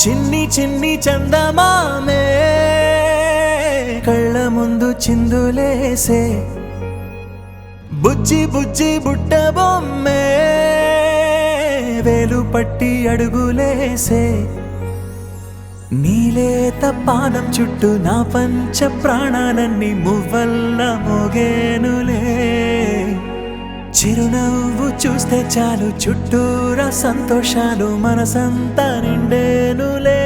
చిన్ని చిన్ని చందమామే కళ్ళ ముందు చిందులేసే బుజ్జి బుజ్జి బుట్ట బొమ్మే వేలు పట్టి అడుగులేసే నీలేత పానం చుట్టూ నా పంచ ప్రాణాలన్నీ మువ్వల్ల మోగేనులే చిరునవ్వు చూస్తే చాలు చుట్టూరా సంతోషాలు మనసంతా నిండేనులే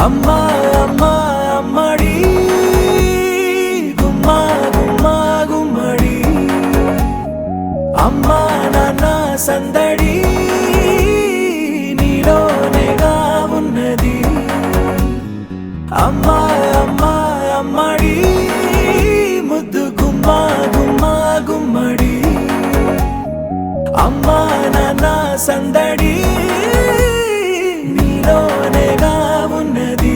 అమ్మా అమ్మా అమ్మడి గుమ్మా గుమ్మా గుమ్మడి అమ్మా నాన్న సందడి నీలోనేగా ఉన్నది అమ్మా అమ్మా అమ్మడి ముద్దు గుమ్మా గుమ్మా గుమ్మడి అమ్మా నాన్న సందడి నీలోనేగా ఉన్నది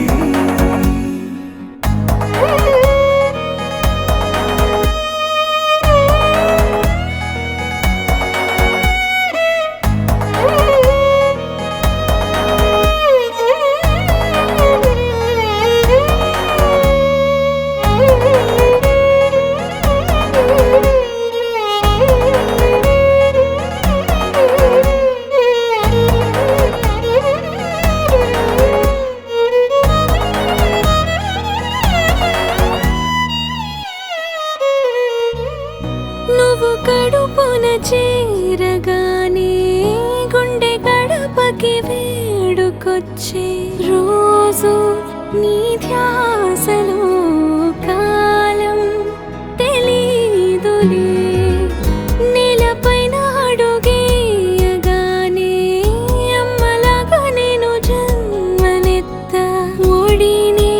నువ్వు కడుపున చేరగానే గుండె గడపకి వేడుకొచ్చే రోజు నీ ధ్యాసలో కాలం తెలీదులే నేలపైన అడుగేయగానే అమ్మలాగా నేను జన్మనెత్త ఒడిని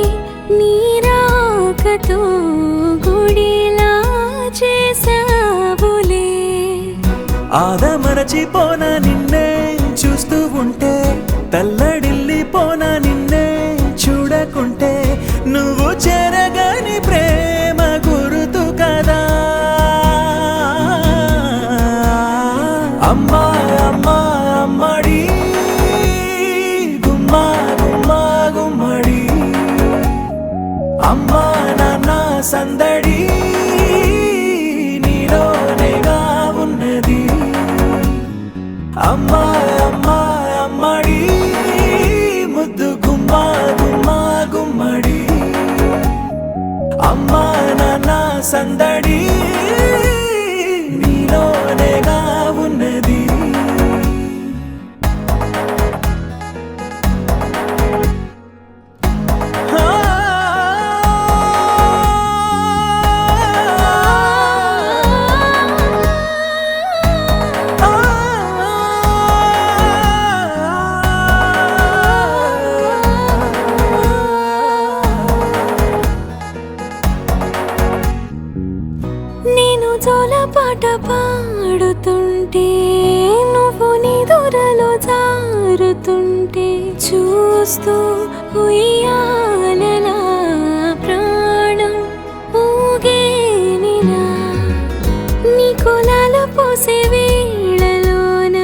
నీ రాకతో గుడిలా చేసావులే ఆదమరచిపోనా నిన్నే చూస్తూ ఉంటే తల్లడిల్లిపోనా నిన్నే చూడకుంటే నువ్వు చెరగని ప్రేమ గురుతు కదా అమ్మా అమ్మా అమ్మడి గుమ్మా గుమ్మా గుమ్మడి అమ్మా నాన్న సందడి నీలోనేగా ఉన్నది అమ్మా అమ్మా అమ్మడి ముద్దు గుమ్మా గుమ్మా గుమ్మడి అమ్మా నాన్న సందడి నీలోనేగా ఉన్నది నేను జోలపాట పాడుతుంటే నువ్వు నిదురలో జారుతుంటే చూస్తూ ఉయ్యాలలా ప్రాణం ఊగేనిలా నీ కులాల పోసే వేళలోన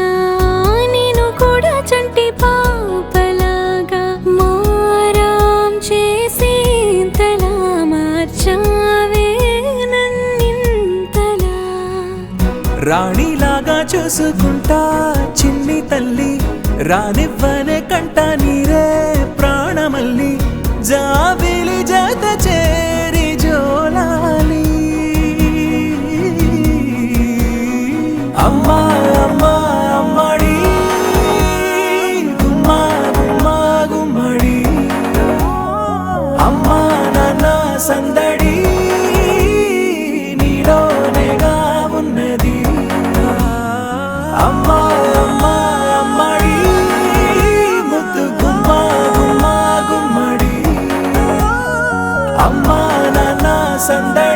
నేను కూడా చంటి పాపలాగా మారాం చేసేంతలా మార్చావే రాణిలాగా చూసుకుంటా చిన్ని తల్లి రానివ్వనే కంట నీరే ప్రాణమల్లి జాబిలి జత చేరి జోలాలి అమ్మా అమ్మా అమ్మడి గుమ్మా గుమ్మా గుమ్మడి అమ్మా నాన్న సందడి నీలోనేగా ఉన్నది అమ్మా అమ్మా అమ్మడి ముద్దు గుమ్మా గుమ్మా గుమ్మడి అమ్మా నాన్న సందడి